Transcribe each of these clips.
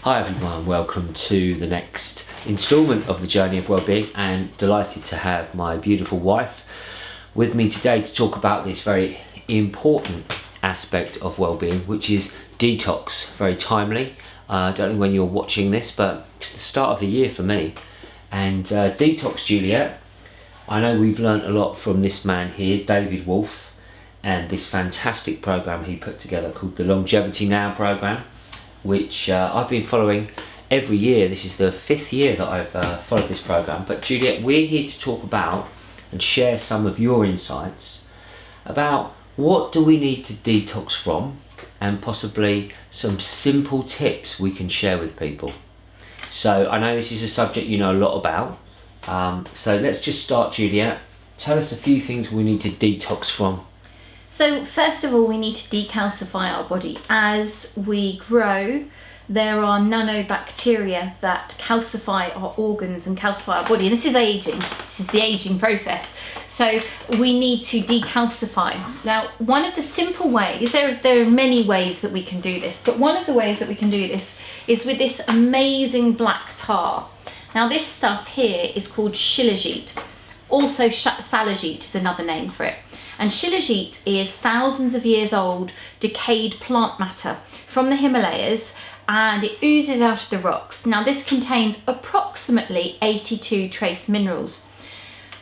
Hi everyone, welcome to the next instalment of the Journey of Wellbeing, and delighted to have my beautiful wife with me today to talk about this very important aspect of wellbeing, which is detox. Very timely. I don't know when you're watching this, but it's the start of the year for me. And detox, Juliette, I know we've learnt a lot from this man here, David Wolfe, and this fantastic program he put together called the Longevity Now program, which I've been following every year. This is the 5th year that I've followed this program. But Juliette, we're here to talk about and share some of your insights about what do we need to detox from, and possibly some simple tips we can share with people. So I know this is a subject you know a lot about. So let's just start, Juliette. Tell us a few things we need to detox from. So first of all, we need to decalcify our body. As we grow, there are nanobacteria that calcify our organs and calcify our body. And this is aging. This is the aging process. So we need to decalcify. Now, one of the simple ways, there are many ways that we can do this, but one of the ways that we can do this is with this amazing black tar. Now, this stuff here is called Shilajit. Also, Shilajit is another name for it. And Shilajit is thousands of years old, decayed plant matter from the Himalayas, and it oozes out of the rocks. Now, this contains approximately 82 trace minerals.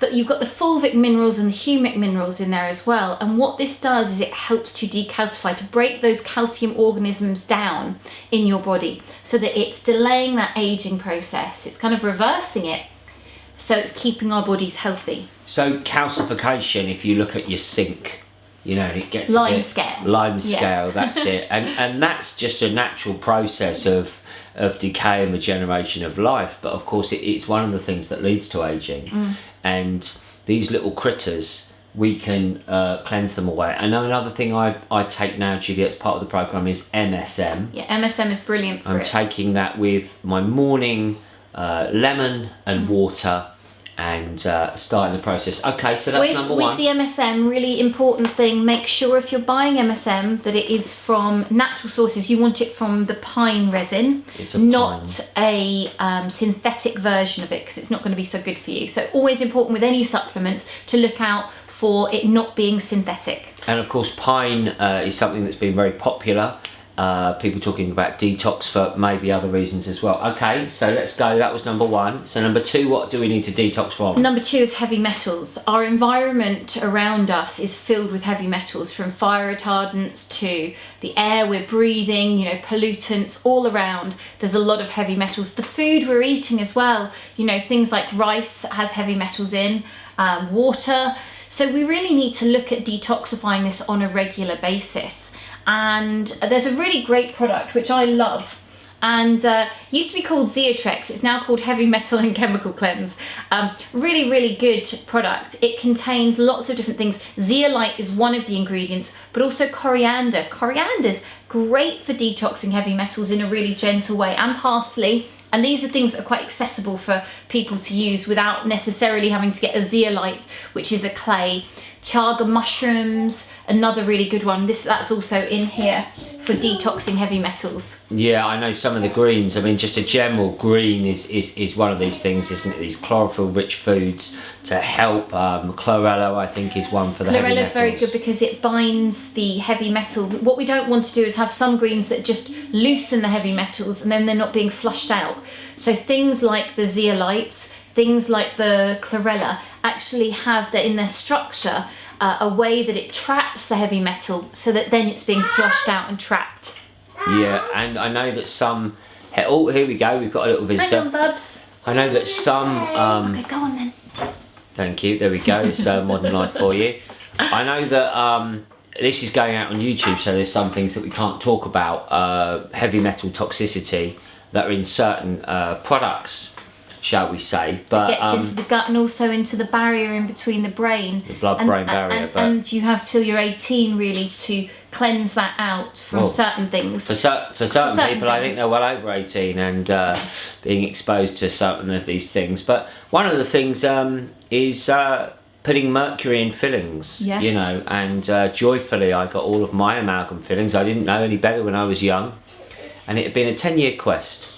But you've got the fulvic minerals and the humic minerals in there as well. And what this does is it helps to decalcify, to break those calcium organisms down in your body so that it's delaying that aging process. It's kind of reversing it. So it's keeping our bodies healthy. So calcification, if you look at your sink, you know, it gets lime scale, that's it. And that's just a natural process of decay and regeneration of life. But of course it's one of the things that leads to aging. And these little critters, we can cleanse them away. And another thing I take now, Julie, as part of the program is MSM. Yeah, MSM is brilliant for I'm taking that with my morning lemon and water, and starting the process. Okay, so that's number one. With the MSM, really important thing, make sure if you're buying MSM that it is from natural sources. You want it from the pine resin, not a synthetic version of it, because it's not going to be so good for you. So always important with any supplements to look out for it not being synthetic. And of course pine is something that's been very popular. People talking about detox for maybe other reasons as well. Okay, so let's go. That was number one. So number two, what do we need to detox from? Number two is heavy metals. Our environment around us is filled with heavy metals, from fire retardants to the air we're breathing, you know, pollutants all around. There's a lot of heavy metals. The food we're eating as well, you know, things like rice has heavy metals in, water. So we really need to look at detoxifying this on a regular basis. And there's a really great product which I love, and used to be called Xeotrex. It's now called Heavy Metal and Chemical Cleanse. Really good product. It contains lots of different things. Zeolite is one of the ingredients, but also coriander. Coriander's great for detoxing heavy metals in a really gentle way, and parsley. And these are things that are quite accessible for people to use without necessarily having to get a zeolite, which is a clay. Chaga mushrooms, another really good one. That's also in here for detoxing heavy metals. Yeah, I know some of the greens. I mean, just a general green is one of these things, isn't it? These chlorophyll-rich foods to help. Chlorella, I think, is one for the heavy metals. Chlorella is very good because it binds the heavy metal. What we don't want to do is have some greens that just loosen the heavy metals and then they're not being flushed out. So things like the zeolites, things like the chlorella actually have in their structure a way that it traps the heavy metal so that then it's being flushed out and trapped. Yeah, and I know that some... Oh, here we go, we've got a little visitor. Hang on, Bubs. I know that some... Okay, go on then. Thank you, there we go, it's modern life for you. I know that this is going out on YouTube, so there's some things that we can't talk about, heavy metal toxicity that are in certain products, shall we say. But it gets into the gut and also into the barrier in between the brain. The blood-brain barrier. And you have till you're 18 really to cleanse that out from certain things. For certain people, I think they're well over 18 and being exposed to certain of these things. But one of the things is putting mercury in fillings, you know, and joyfully I got all of my amalgam fillings. I didn't know any better when I was young. and it had been a 10-year quest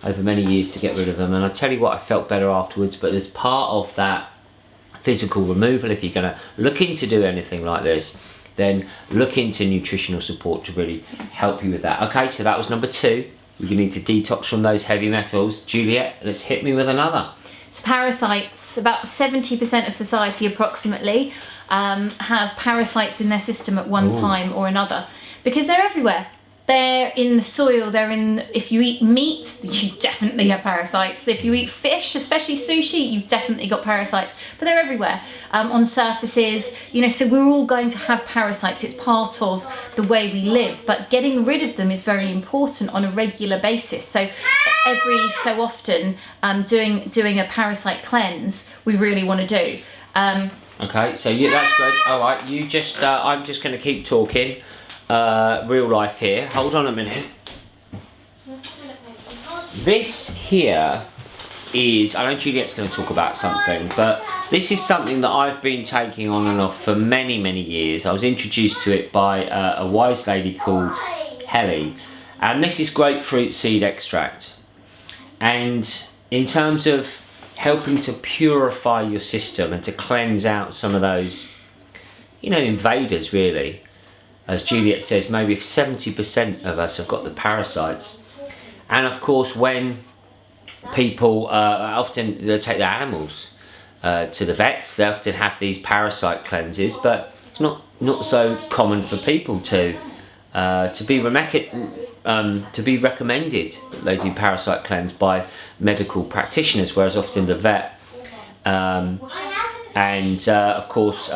over many years to get rid of them. And I tell you what, I felt better afterwards. But as part of that physical removal, if you're going to look into do anything like this, then look into nutritional support to really help you with that. Okay, so that was number 2. You need to detox from those heavy metals. Juliette, let's hit me with another. So parasites, about 70% of society approximately have parasites in their system at one time or another, because they're everywhere. They're in the soil, if you eat meat, you definitely have parasites. If you eat fish, especially sushi, you've definitely got parasites. But they're everywhere, on surfaces, so we're all going to have parasites. It's part of the way we live, but getting rid of them is very important on a regular basis. So every so often, doing a parasite cleanse, we really want to do. Okay, so that's good. All right, I'm just going to keep talking. Real life here. Hold on a minute. This here is, I know Juliette's going to talk about something, but this is something that I've been taking on and off for many, many years. I was introduced to it by a wise lady called Helly, and this is grapefruit seed extract. And in terms of helping to purify your system and to cleanse out some of those, invaders really. As Juliette says, maybe if 70% of us have got the parasites. And of course, when people often they take their animals to the vets, they often have these parasite cleanses, but it's not so common for people to be recommended that they do parasite cleanse by medical practitioners, whereas often the vet of course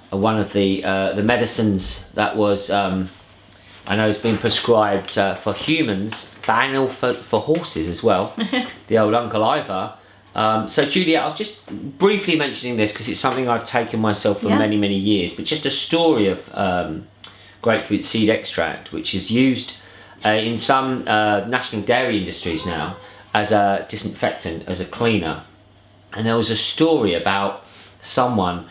one of the medicines that was I know has been prescribed for humans, but for horses as well. The old Uncle Ivor. So Juliette, I'll just briefly mentioning this because it's something I've taken myself for many, many years. But just a story of grapefruit seed extract, which is used in some national dairy industries now as a disinfectant, as a cleaner. And there was a story about someone.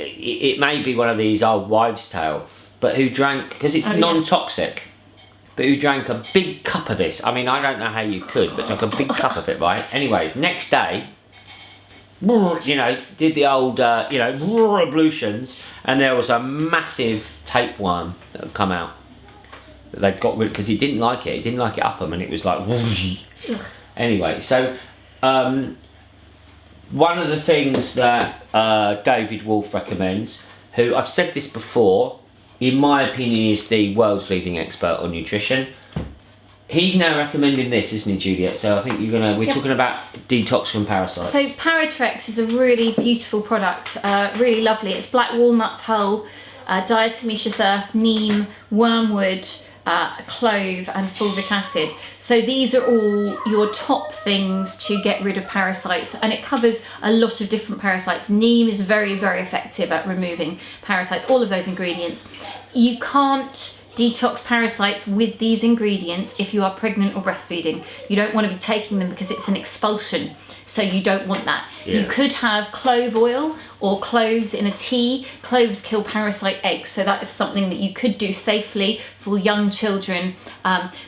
It may be one of these old wives' tale, but who drank, because it's non-toxic, but who drank a big cup of this. I mean, I don't know how you could, but like a big cup of it, right? Anyway, next day, did the old, ablutions, and there was a massive tapeworm that had come out. That they'd got rid, because he didn't like it. He didn't like it up him, and it was like, anyway, so, one of the things that David Wolfe recommends, who I've said this before, in my opinion is the world's leading expert on nutrition. He's now recommending this, isn't he, Juliette? So I think we're talking about detox from parasites. So Xeotrex is a really beautiful product, really lovely. It's black walnut hull, diatomaceous earth, neem, wormwood, clove and fulvic acid. So these are all your top things to get rid of parasites, and it covers a lot of different parasites. Neem is very, very effective at removing parasites, all of those ingredients. You can't detox parasites with these ingredients if you are pregnant or breastfeeding. You don't want to be taking them because it's an expulsion, so you don't want that. You could have clove oil or cloves in a tea. Cloves kill parasite eggs, so that is something that you could do safely for young children,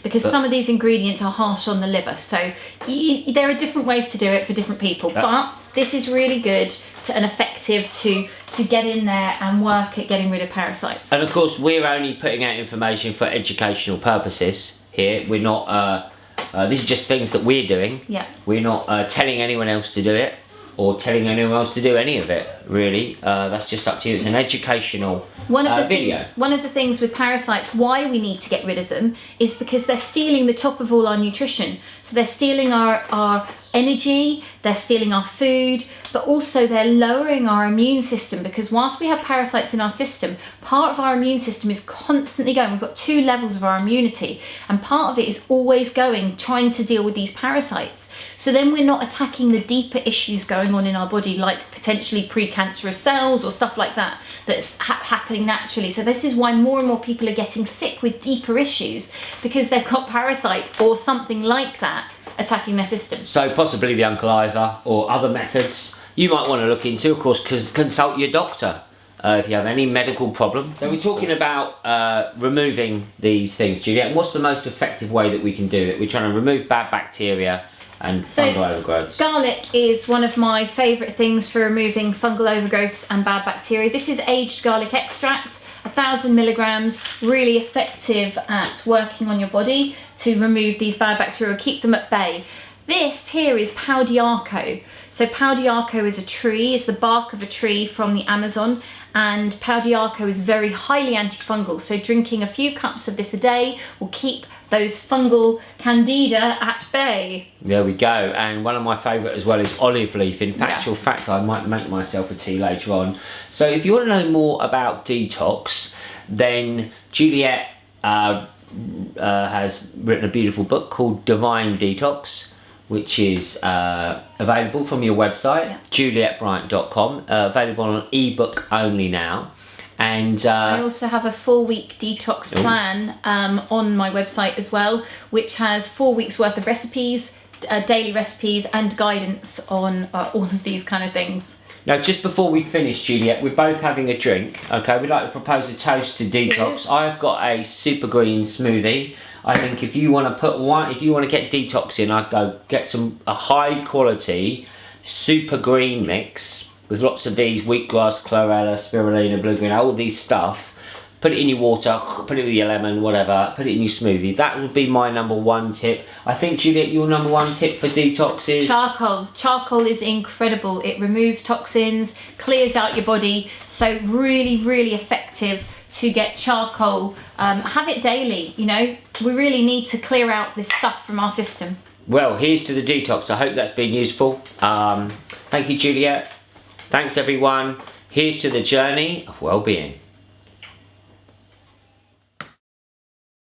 because some of these ingredients are harsh on the liver. So there are different ways to do it for different people, but this is really good and effective to get in there and work at getting rid of parasites. And of course, we're only putting out information for educational purposes here. We're not, this is just things that we're doing. Yeah. We're not telling anyone else to do it or telling anyone else to do any of it, really. That's just up to you. It's an educational video. One of the things with parasites, why we need to get rid of them, is because they're stealing the top of all our nutrition. So they're stealing our energy, they're stealing our food, but also they're lowering our immune system, because whilst we have parasites in our system, part of our immune system is constantly going. We've got 2 levels of our immunity, and part of it is always going, trying to deal with these parasites. So then we're not attacking the deeper issues going on in our body, like potentially precancerous cells or stuff like that, that's happening naturally. So this is why more and more people are getting sick with deeper issues, because they've got parasites or something like that attacking their system. So possibly the Uncle Ivor or other methods you might want to look into, of course, because consult your doctor if you have any medical problem. So we're talking about removing these things, Juliette. And what's the most effective way that we can do it? We're trying to remove bad bacteria and fungal overgrowths. Garlic is one of my favourite things for removing fungal overgrowths and bad bacteria. This is aged garlic extract, 1,000 milligrams, really effective at working on your body to remove these bad bacteria, keep them at bay. This here is Paodiarco. So Paodiarco is a tree, is the bark of a tree from the Amazon, and Paodiarco is very highly antifungal. So drinking a few cups of this a day will keep those fungal candida at bay. There we go. And one of my favourite as well is olive leaf. In actual fact, I might make myself a tea later on. So if you want to know more about detox, then Juliette has written a beautiful book called Divine Detox, which is available from your website, juliettebryant.com, available on ebook only now. And I also have a 4-week detox plan on my website as well, which has 4 weeks worth of recipes, daily recipes, and guidance on all of these kind of things. Now, just before we finish, Juliette, we're both having a drink. Okay, we'd like to propose a toast to detox. Cheers. I've got a super green smoothie. I think if you want to put one, if you want to get detox in, I'd go get a high quality super green mix with lots of these wheatgrass, chlorella, spirulina, blue green, all these stuff. Put it in your water, put it with your lemon, whatever, put it in your smoothie. That would be my #1 tip. I think, Juliette, your #1 tip for detox is? Charcoal. Charcoal is incredible. It removes toxins, clears out your body. So really, really effective to get charcoal. Have it daily, you know. We really need to clear out this stuff from our system. Well, here's to the detox. I hope that's been useful. Thank you, Juliette. Thanks, everyone. Here's to the journey of well-being.